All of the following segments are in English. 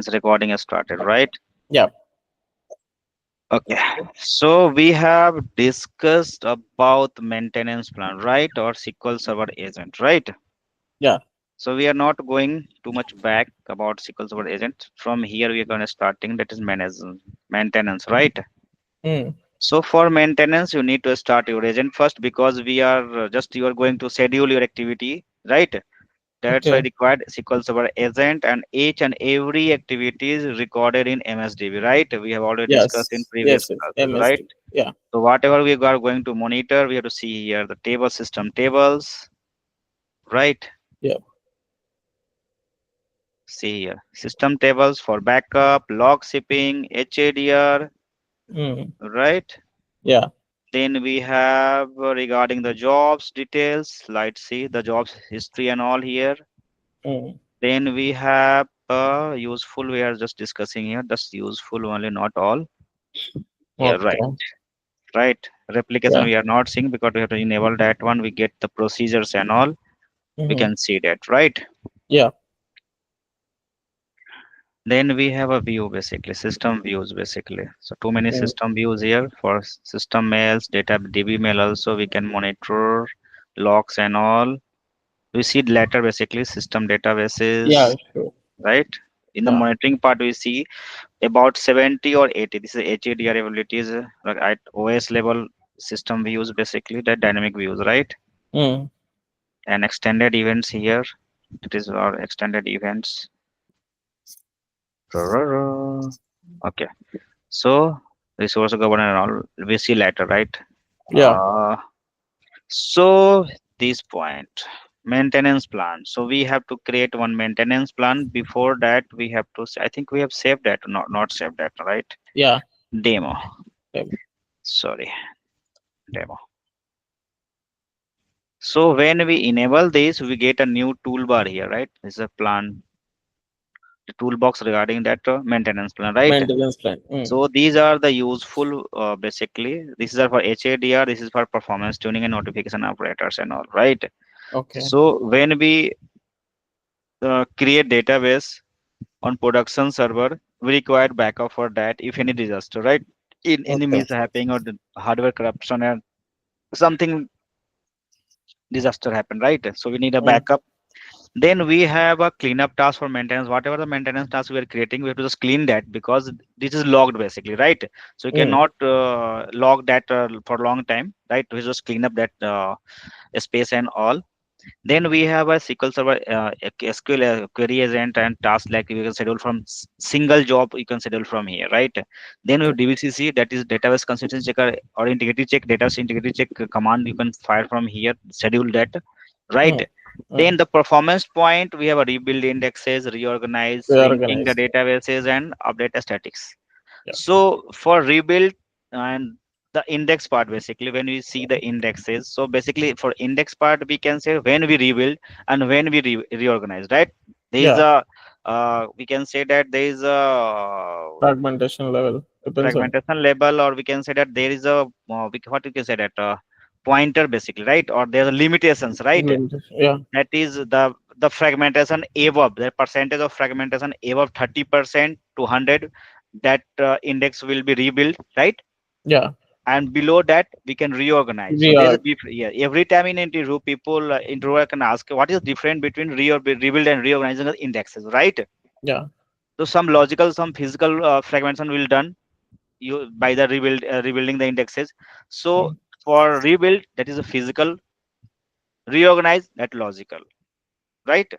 Recording has started, right? Yeah. Okay. So we have discussed about maintenance plan, right? Or SQL Server agent, right? Yeah. So we are not going too much back about SQL Server agent. From here we are going to starting that is maintenance, right? Mm. So for maintenance, you need to start your agent first because we are just you are going to schedule your activity, right? That's why Okay. required SQL Server agent and each and every activity is recorded in MSDB, right? We have already discussed in Yes. previous Yes. Yes. classes, right? MSD. Yeah. So whatever we are going to monitor, we have to see here the table system tables, right? Yeah. See here system tables for backup, log shipping, HADR, Mm. right? Yeah. Then we have regarding the jobs details. Let's see the jobs history and all here. Mm. Then we have useful. We are just discussing here. That's useful only, not all. Yeah, right, Okay. right. Replication Yeah. we are not seeing because we have to enable that one. We get the procedures and all. We Mm-hmm. can see that, right? Yeah. Then we have a view basically, system views basically. So too many Mm. system views here for system mails, data DB mail also we can monitor logs and all. We see later basically system Yeah. databases, Sure. right? In the Yeah. monitoring part, we see about 70 or 80. This is HADR abilities like at OS level system views, basically the dynamic views, right? Mm. And extended events here. It is our extended events. Okay. So resource governance and all we see later, right? Yeah. Uh, so this point maintenance plan. So we have to create one maintenance plan. Before that, we have to. I think we have saved that, not saved that, right? Yeah. Demo. Yeah. Sorry, demo. So when we enable this, we get a new toolbar here, right? This is a plan, the toolbox regarding that maintenance plan, right? Maintenance plan. Mm. So these are the useful, basically. This is for HADR. This is for performance tuning and notification operators and all, right? Okay. So when we create database on production server, we require backup for that if any disaster, right? In any Okay. mishappening or the hardware corruption and something disaster happen, right? So we need a Mm. backup. Then we have a cleanup task for maintenance. Whatever the maintenance task we are creating, we have to just clean that because this is logged basically, right? So you Mm. cannot log that for a long time, right? We just clean up that space and all. Then we have a SQL Server SQL query agent and task like we can schedule from single job. You can schedule from here, right? Then we have DBCC, that is database consistency checker or integrity check, database integrity check command. You can fire from here, schedule that, right? Mm. Mm. Then the performance point, we have a rebuild indexes, reorganize, syncing the Reorganize. databases, and update the statics. Yeah. So for rebuild and the index part, basically when we see the indexes, so basically for index part we can say when we rebuild and when we reorganize, right? There is Yeah. a we can say that there is a Fragmentation level depends on. fragmentation level, or we can say that there is a what we can say that pointer basically, right? Or there are limitations, right? Yeah. That is the fragmentation above the percentage of fragmentation above 30% to 100, that index will be rebuilt, right? Yeah. And below that we can reorganize. So We there's a are. yeah, every time in interview people interviewer can ask what is different between rebuild and reorganizing the indexes, right? Yeah. So some logical, some physical fragmentation will done you by the rebuilding the indexes. So Mm. for rebuild, that is a physical, reorganize that logical, right?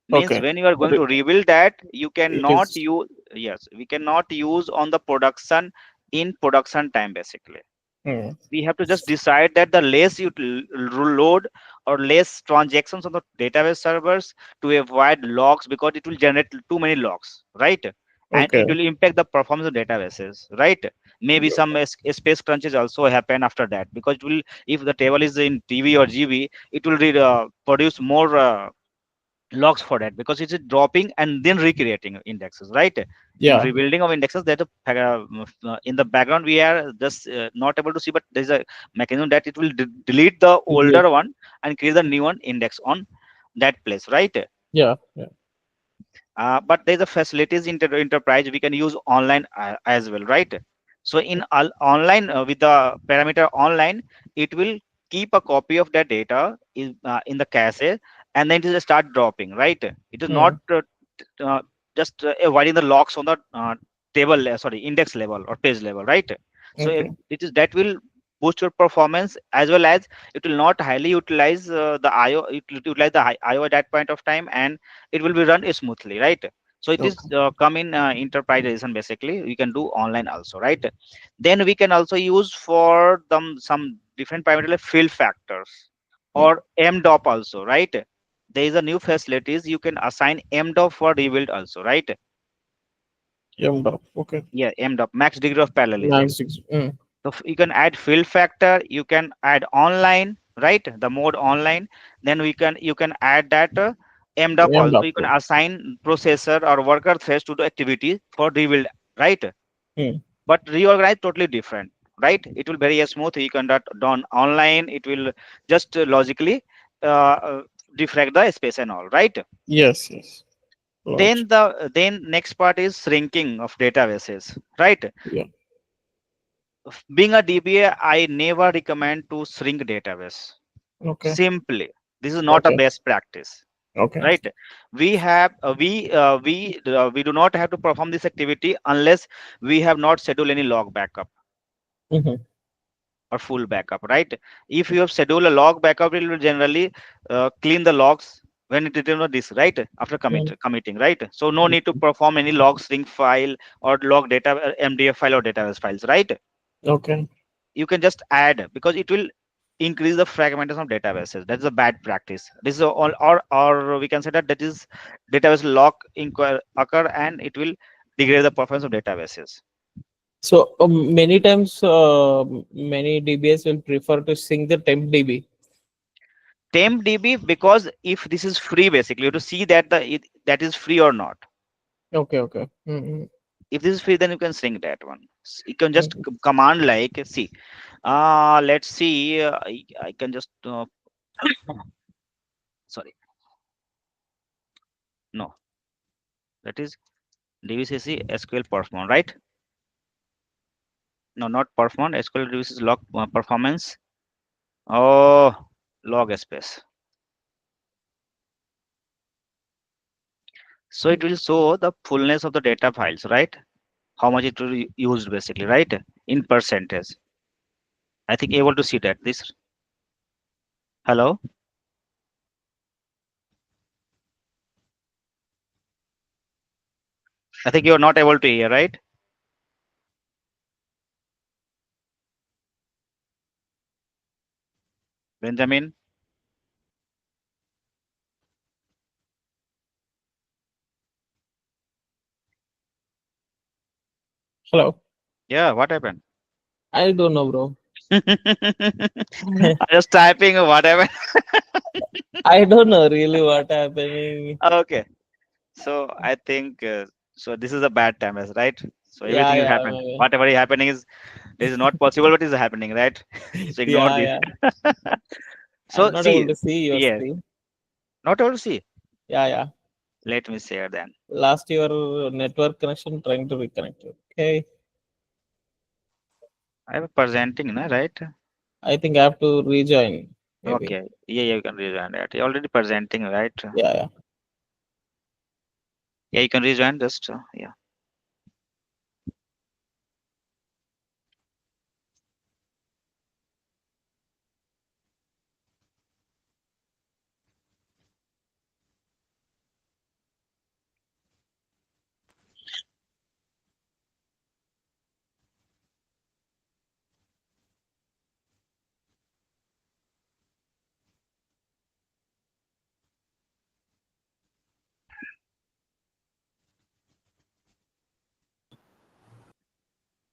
Means Okay. when you are going Re- to rebuild that, you It cannot is. use, yes, we cannot use on the production in production time basically. Mm. We have to just decide that the less you load or less transactions on the database servers to avoid logs, because it will generate too many logs, right? And it Okay. will impact the performance of databases, right? Maybe some space crunches also happen after that, because it will, if the table is in TB or GB, it will produce more logs for that, because it's dropping and then recreating indexes, right? In Yeah. rebuilding of indexes, that in the background we are just not able to see, but there's a mechanism that it will delete the Delete. older one and create the new one index on that place, right? Yeah. Yeah. but there's a facilities enterprise we can use online as well, right? So in online, with the parameter online, it will keep a copy of that data in the cache, and then it will start dropping, right? It is not Hmm. uh, just avoiding the locks on the table, sorry, index level or page level, right? So Okay. it is that will boost your performance, as well as it will not highly utilize the IO. It will utilize the IO at that point of time, and it will be run smoothly, right? So it is Okay. come in enterprise edition. Basically we can do online also, right? Then we can also use for them some different parameter like fill factors Hmm. or mdop also, right? There is a new facilities you can assign mdop for rebuild also, right? Yum. Okay. Yeah, mdop, max degree of parallelism. Nine six. Hmm. So you can add fill factor, you can add online, right? The mode online. Then you can add that mdop Yum. also. You can Too. assign processor or worker threads to the activity for rebuild, right? Hmm. But reorganize totally different, right? It will very smooth. You can done online. It will just logically defrag the space and all, right? Yes. Yes. Logic. Then next part is shrinking of databases, right? Yeah. Being a DBA, I never recommend to shrink database. Okay. Simply, this is not a Okay. best practice, Okay. right? We do not have to perform this activity unless we have not scheduled any log backup Mm-hmm. or full backup, right? If you have scheduled a log backup, it will generally clean the logs when it returns this, right? After committing, right? So no need to perform any log shrink file or log data MDF file or database files, right? Okay. You can just add, because it will increase the fragmentation of databases. That's a bad practice. This is all, or we can say that is database lock occur, and it will degrade the performance of databases. So many times, many DBS will prefer to sync the temp DB. Temp DB, because if this is free, basically you have to see that that is free or not. Okay. Okay. Mm-hmm. If this is free, then you can sync that one. You can just Mm-hmm. command like, see, let's see, I can just sorry, no, that is dvcc SQL perform, right? No, not perform. SQL reduces log performance. Oh, log space. So it will show the fullness of the data files, right? How much it will used, basically, right? In percentage. I think able to see that. This. Hello. I think you are not able to hear, right? Benjamin. Hello. Yeah. What happened? I don't know, bro. I was typing. What happened? I don't know really what happening. Okay. So I think so. This is a bad time, right? So Yeah, everything is yeah, happening. maybe. Whatever is happening is, this is not possible, but is happening, right? So ignore Yeah, this. yeah. I'm So not able see, to see your yes, screen. not able to see. Yeah, yeah. Let me share then. Last your network connection trying to reconnect. Okay. I am presenting, no, right? I think I have to rejoin. Maybe. Okay. Yeah, yeah, you can rejoin that. You're already presenting, right? Yeah, yeah. Yeah, you can rejoin just, yeah.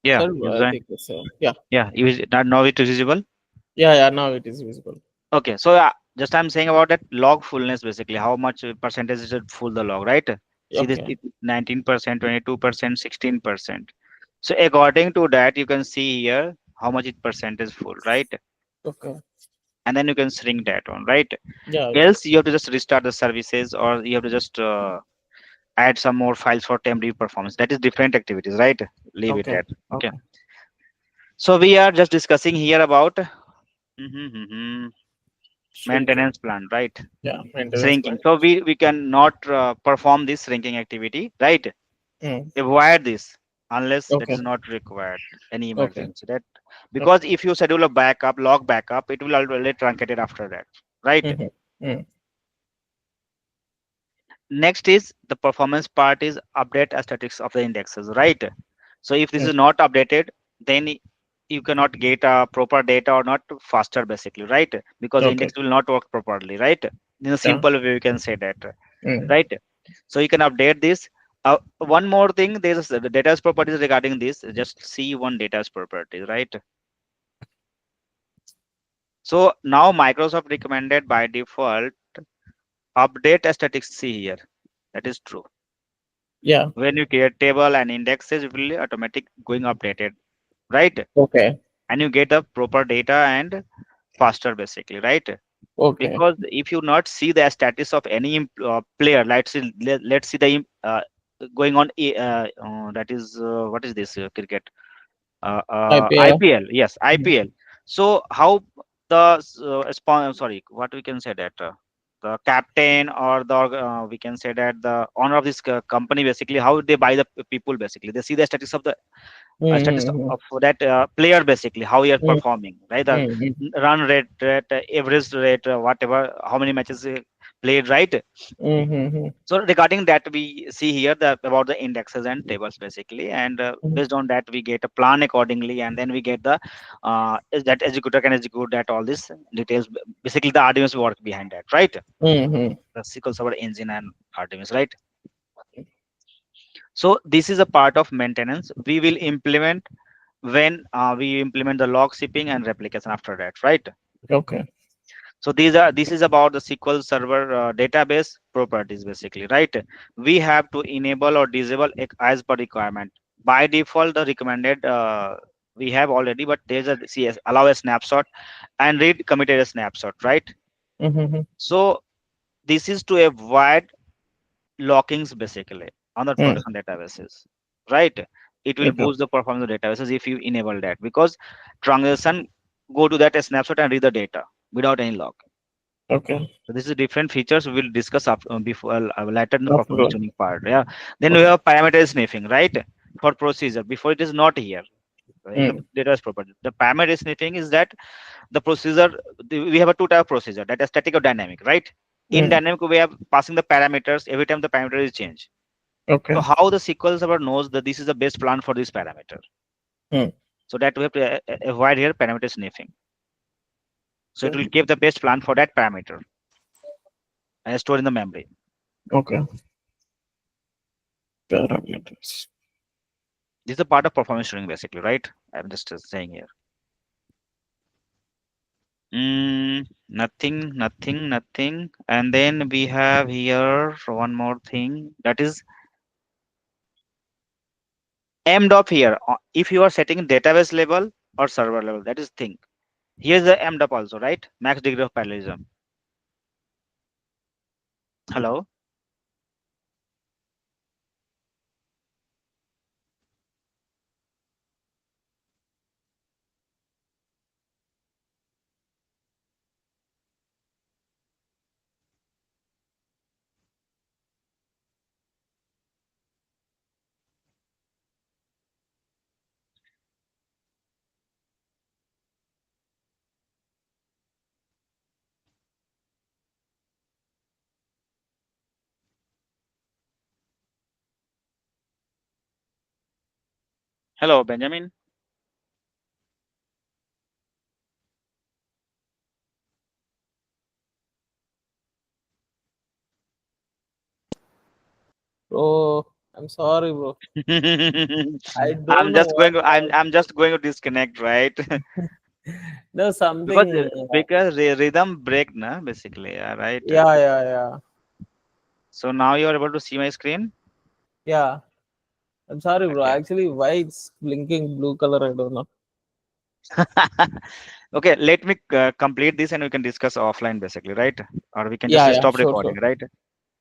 Yeah, Sorry, you bro. I join. think it's yeah. Yeah, you is that now it is visible. Yeah, yeah. Now it is visible. Okay, so just I'm saying about that log fullness, basically how much percentage is it full the log, right? See this, Okay. 19%, 22%, 16%. So according to that, you can see here how much it percent is full, right? Okay. And then you can shrink that one, right? Yeah, yeah. Else you have to just restart the services, or you have to just add some more files for temporary performance. That is different activities, right? Leave it Okay. at. Okay. Okay. So we are just discussing here about Shrinking. maintenance plan, right? Yeah. Maintenance Shrinking. plan. So we cannot perform this shrinking activity, right? Mm. Avoid this unless that is Okay. not required, any Okay. emergency, that because Okay. if you schedule a backup, log backup, it will already truncated after that, right? Mm-hmm. Mm. Next is the performance part is update aesthetics of the indexes, right? So if this Mm. is not updated, then you cannot get proper data or not faster basically, right? Because the Okay. index will not work properly, right? In a Yeah. simple way we can say that, Mm. right? So you can update this. One more thing, there's the data's properties regarding this. Just see one data's properties, right? So now Microsoft recommended by default update aesthetics. See here, that is true. Yeah. When you create table and indexes, it will automatic going updated, right? Okay. And you get the proper data and faster basically, right? Okay. Because if you not see the status of any player, let's see the going on that is what is this cricket IPL. IPL, yes, Mm. IPL. So how the sorry, what we can say that the captain or the we can say that the owner of this company basically, how they buy the people basically, they see the status of the status Mm-hmm. of that player basically, how he are Mm. performing, right? The Mm. run rate, average rate, whatever, how many matches he played, right? Mm-hmm. So regarding that, we see here the about the indexes and tables basically, and based on that we get a plan accordingly, and then we get the is that executor can execute that all this details. Basically, the RDMS work behind that, right? Mm-hmm. The SQL Server engine and RDMS, right? So this is a part of maintenance. We will implement when we implement the log shipping and replication after that, right? Okay. So this is about the SQL Server database properties basically, right? We have to enable or disable as per requirement. By default, the recommended we have already, but there's a CS allow a snapshot and read committed a snapshot, right? Mm-hmm. So this is to avoid lockings basically on the Mm. production databases, right? It will Okay. boost the performance of databases if you enable that, because transaction go to that snapshot and read the data without any lock. Okay. So this is different features we will discuss before later in the performance Afternoon. tuning part. Yeah. Then we Okay. have parameter sniffing, right? For procedure. Before it is not here in the Mm. database property. The parameter sniffing is that the procedure, we have a two type of procedure, that is static or dynamic, right? In Mm. dynamic, we have passing the parameters every time the parameter is changed. So Okay. how the SQL Server knows that this is the best plan for this parameter? Mm. So that we have to avoid here parameter sniffing. So it Okay. will give the best plan for that parameter and store in the memory. Okay. Parameters. This is a part of performance tuning basically, right? I'm just saying here. Nothing, nothing, nothing. And then we have here one more thing, that is MDOP here. If you are setting database level or server level, that is thing. Here's the MDOP also, right? Max degree of parallelism. Hello. Hello, Benjamin. Bro, I'm sorry, bro. I don't I'm know just what going to, was. I'm just going to disconnect, right? There's because something. rhythm break na basically, yeah, right? Yeah, yeah, yeah. So now you are able to see my screen. Yeah. I'm sorry, bro. Okay. Actually, why it's blinking blue color, I don't know. Okay, let me complete this and we can discuss offline basically, right? Or we can just Yeah, yeah, stop sure, recording, sure. right?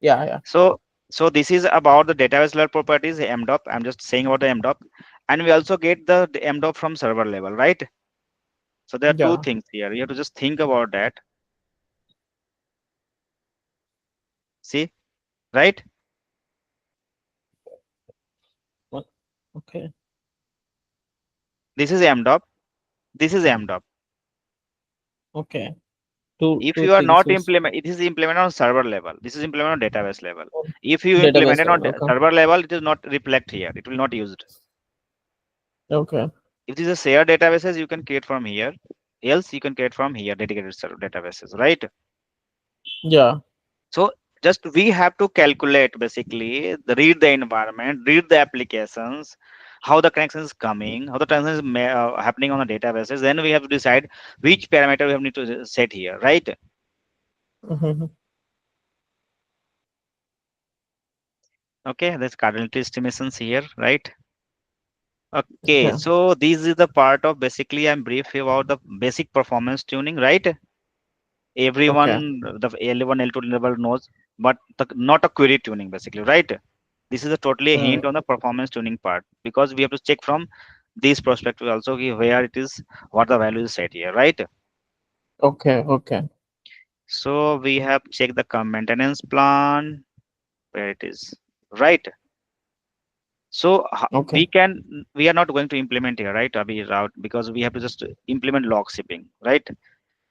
Yeah, yeah. So So this is about the database level properties, MDOP. I'm just saying about the MDOP, and we also get the MDOP from server level, right? So there are two Yeah. things here. You have to just think about that. See, right? o- Okay. This is MDOP. This is MDOP. Okay. Two If you are things not was implement, it is implemented on server level. This is implemented on database level. on If you implement database it on level. Okay. server level, it is not reflect here. It will not used. Okay. If this is a shared databases, you can create from here. Else you can create from here dedicated server databases, right? Yeah. So just we have to calculate basically read the environment, read the applications, how the connection is coming, how the transaction is happening on the databases. Then we have to decide which parameter we have need to set here, right? Mm-hmm. Okay, there's cardinality estimations here, right? Okay, Okay. so this is the part of basically I'm brief about the basic performance tuning, right? Okay. Everyone, the L1, L2 level knows, but not a query tuning basically, right? This is a totally a hint Mm. on the performance tuning part because we have to check from this perspective also where it is, what the value is set here, right? Okay. Okay. So we have checked the maintenance plan where it is, right? So Okay. we can, we are not going to implement here, right? Abhi, route because we have to just implement log shipping, right?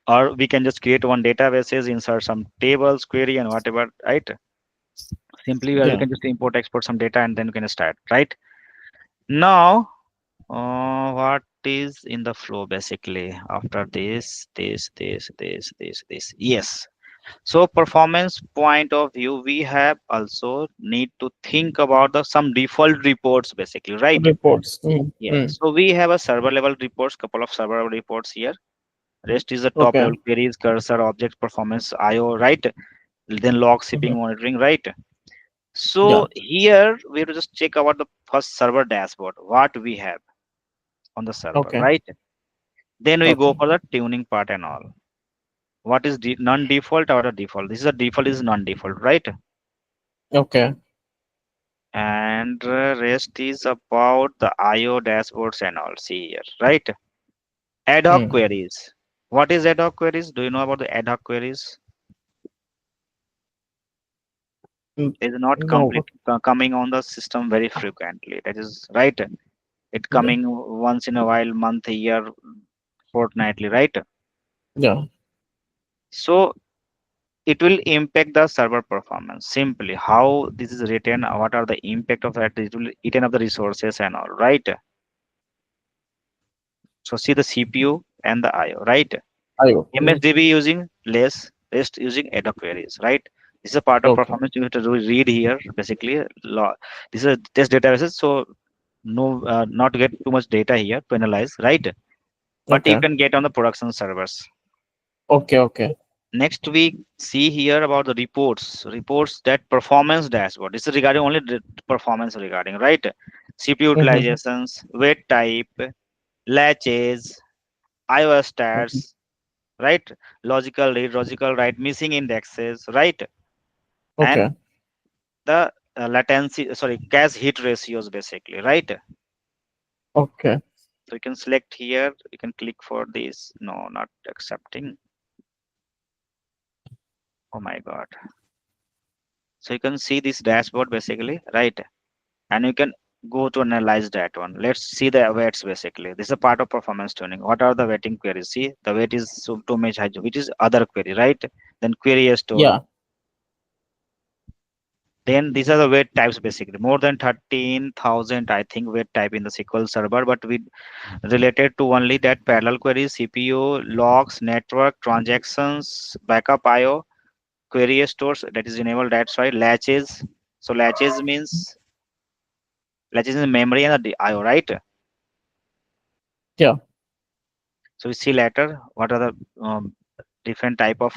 Or we can just create one databases, insert some tables, query, and whatever, right? Simply where we Yeah. can just import, export some data, and then we can start, right? Now, what is in the flow basically after this? Yes. So performance point of view, we have also need to think about the some default reports basically, right? Reports. Mm. Yes. Mm. So we have a server level reports, couple of server level reports here. Rest is the top Okay. level queries, cursor, object performance, IO, right? Then log shipping Mhm. monitoring, right? Yeah. So here we have to just check about the first server dashboard, what we have on the server, Okay. right? Then we go Okay. for the tuning part and all. What is non-default or a default? This is a default, is non-default, right? Okay. And rest is about the IO dashboards and all. See here, right? Ad hoc Mm. queries. What is ad hoc queries? Do you know about the ad hoc queries? Mm. It is not No. complete coming on the system very frequently. That is right. It Yeah. coming once in a while, month, a year, fortnightly, right? Yeah. So it will impact the server performance. Simply how this is written, what are the impact of that? It will eaten up the resources and all, right? So see the CPU and the IO, right? IO. Mm. MSDB using less, rest using ad hoc queries, right? This is a part of Okay. performance you have to read here. Basically, this is a test databases, so no, not to get too much data here to analyze, right? But you Okay. can get on the production servers. Okay. Okay. Next we see here about the reports that performance dashboard. This is regarding only the performance regarding, right? CPU Mm-hmm. utilizations, weight type, latches, iOS Mm-hmm. stats, right? Logical read, logical write, missing indexes, right? And Okay. the latency, sorry, cache hit ratios basically, right? Okay. So you can select here, you can click for this. No, not accepting. Oh my God. So you can see this dashboard basically, right? And you can go to analyze that one. Let's see the weights basically. This is a part of performance tuning. What are the weighting queries? See, the weight is so too much high, which is other query, right? Then query store. Yeah. Then these are the weight types basically. More than 13,000, I think, weight type in the SQL server, but we related to only that parallel queries, CPU, logs, network, transactions, backup IO, query stores that is enabled. That's why latches. So latches in memory and the IO, right? Yeah. So we see later what are the different type of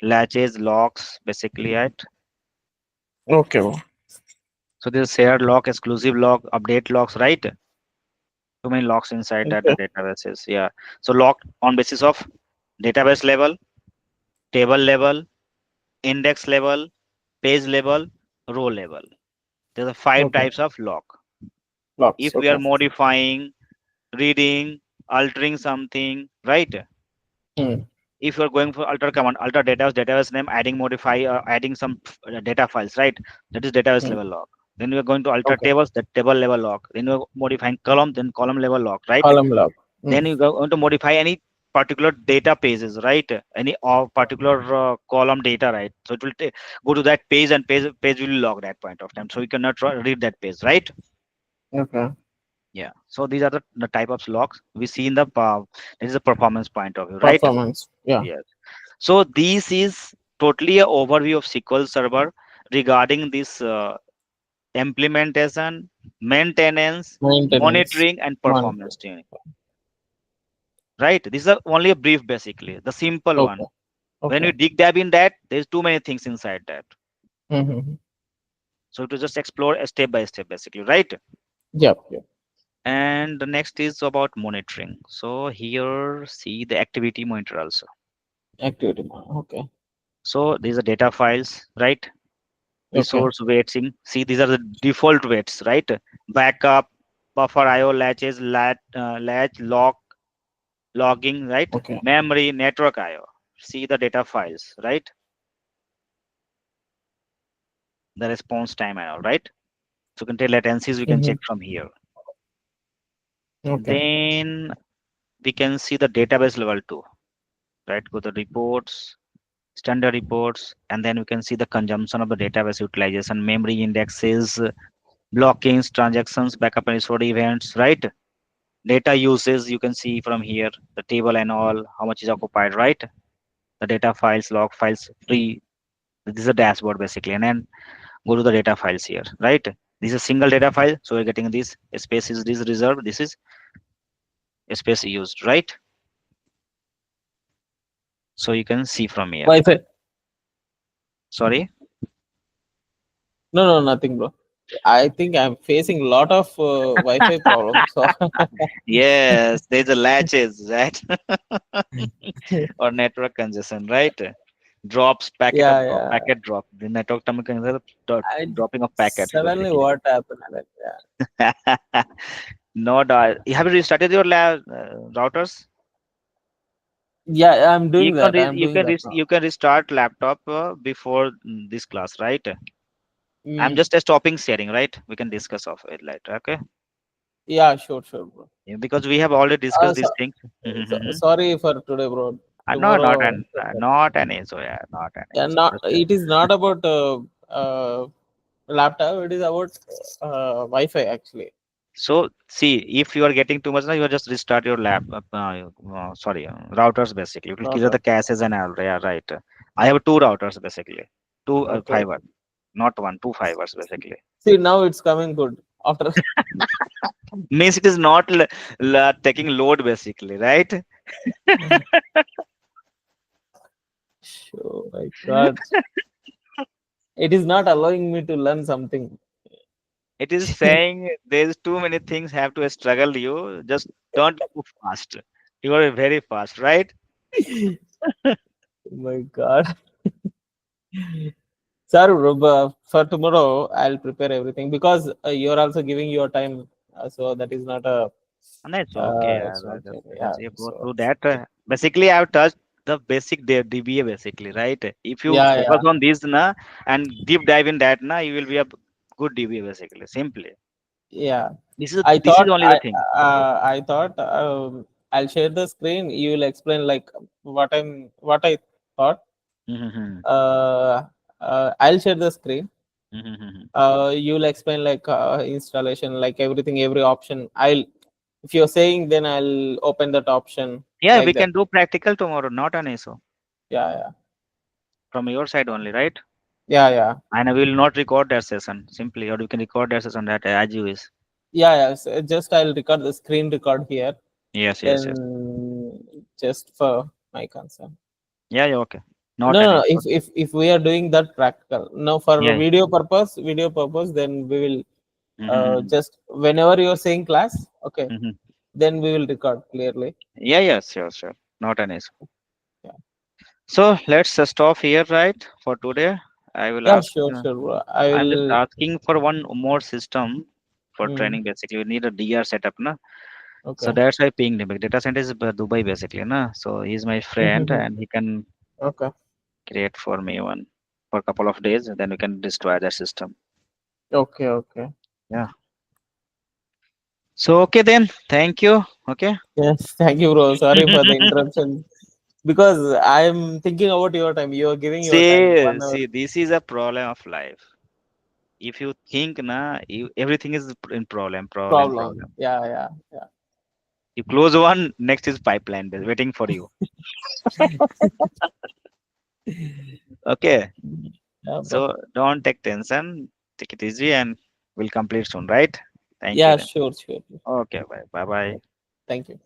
latches, locks, basically, right? Okay. Bro. So there's shared lock, exclusive lock, update locks, right? Too many locks inside that the Okay. databases. Yeah. So lock on basis of database level, table level, index level, page level. row level. There's a five Okay. types of log. Logs. If we are Okay. modifying, reading, altering something, right? Hmm. If you're going for alter command, alter database name, adding modify, adding some data files, right? That is database Hmm. level log. Then you're going to alter Okay. tables, that table level log. Then you're modifying column, then column level log, right? Column log. Hmm. Then you go going to modify any particular data pages, right? Any or particular column data, right? So it will go to that page, and page will log that point of time, so you cannot read that page, right? Okay. Yeah, so these are the type of logs we see in the this is a performance point of view, right? Performance. Yeah. Yes. So this is totally a overview of SQL Server regarding this implementation, maintenance, Maintenance. monitoring, and performance Monitoring. tuning. Right? This is only a brief, basically, the simple one. Okay. When you Okay. dig deep in that, there's too many things inside that. Mm-hmm. So to just explore a step by step, basically, right? Yep. Yep. And the next is about monitoring. So here, see the activity monitor also. Activity. Okay. So these are data files, right? Okay. Resource weighting. See, these are the default weights, right? Backup, buffer IO latches, latch, lock, logging, right? Okay. Memory, network IO. See the data files, right? The response time and all, right? So you can tell latencies, we can Mm-hmm. check from here. Okay. Then we can see the database level too, right? Go to reports, standard reports, and then we can see the consumption of the database utilization, memory indexes, blockings, transactions, backup and restore events, right? Data uses, you can see from here the table and all, how much is occupied, right? The data files, log files, free. This is a dashboard basically, and then go to the data files here, right? This is a single data file, so we're getting this space is this reserved, this is space used, right? So you can see from here. Wi-Fi. Sorry. No, no, nothing, bro. I think I'm facing a lot of Wi-Fi problems. So Yes, there's a latches, right? Or network congestion, right? Drops, yeah, yeah. packet drop. The network terminal congestion, I dropping of packets suddenly basically. what happened? Like, yeah. No, have you restarted your lab routers? Yeah, I'm doing that. I'm doing that now. You can restart laptop before this class, right? I'm Mm. just stopping sharing, right? We can discuss of it later, okay? Yeah, sure, sure, bro. Yeah, because we have already discussed So, these things. sorry for today, bro. No, Tomorrow, not an issue. Yeah, not an yeah, issue. not. Just, It is not about laptop. It is about Wi-Fi actually. so see, if you are getting too much now, you just restart your lab. Sorry, routers basically. It will clear the Router. caches and all. Yeah, right. I have two routers basically, two Okay, fiber, okay. not one, two fibers basically. See, now it's coming good. After. Means it is not taking load basically, right? Oh my God. It is not allowing me to learn something. It is saying there's too many things have to struggle you. Just don't go fast. You are very fast, right? Oh my God. Sorry, bro, but for tomorrow, I'll prepare everything because you're also giving your time. So that is not a. And that's okay. It's I okay. just Yeah. you go So through that. Basically, I've touched the basic DBA basically, right? If you yeah, focus yeah, on this na and deep dive in that na, you will be a good DBA basically. Simply, yeah. this is only the thing. I thought I'll share the screen. You will explain like what I thought. Mm-hmm. Uh, I'll share the screen. Mm-hmm. You'll explain like installation, like everything, every option. I'll if you're saying, then I'll open that option Yeah, we like that. can do practical tomorrow. Not an issue Yeah, yeah, from your side only, right? yeah, yeah, And I will not record that session simply, or you can record that session that as you is. yeah, yeah. So just I'll record the screen record here. Yes, yes, yes. Then just for my concern. Yeah, yeah, okay. Not No, an no, no. issue. If we are doing that practical, no, for Yeah. video purpose, then we will Mm-hmm. just whenever you're saying class, okay, Mm-hmm. then we will record clearly. Yeah, yeah, sure, sure. Not an issue. Yeah. So let's stop here, right, for today. I will Yeah, ask. sure, sure, bro. I I'm just will. asking for one more system for Mm, training. Basically, we need a DR setup, na. So okay. that's why I pinged him. Data scientist is Dubai basically, na. So he's my friend Mhm. and he can Okay. create for me one for a couple of days. And then we can destroy that system. Okay. Okay. Yeah. So okay then. Thank you. Okay. Yes. Thank you, bro. Sorry for the interruption. Because I'm thinking about your time. You are giving your time See, 1 hour see, this is a problem of life. If you think na, everything is in problem, problem, problem. problem. Yeah, yeah, yeah. You close one, next is pipeline waiting for you. Okay. Yeah, bro. So don't take tension. Take it easy and we'll complete soon, right? Thank you Yeah, then. sure, sure. Okay, bye. Bye bye. Thank you.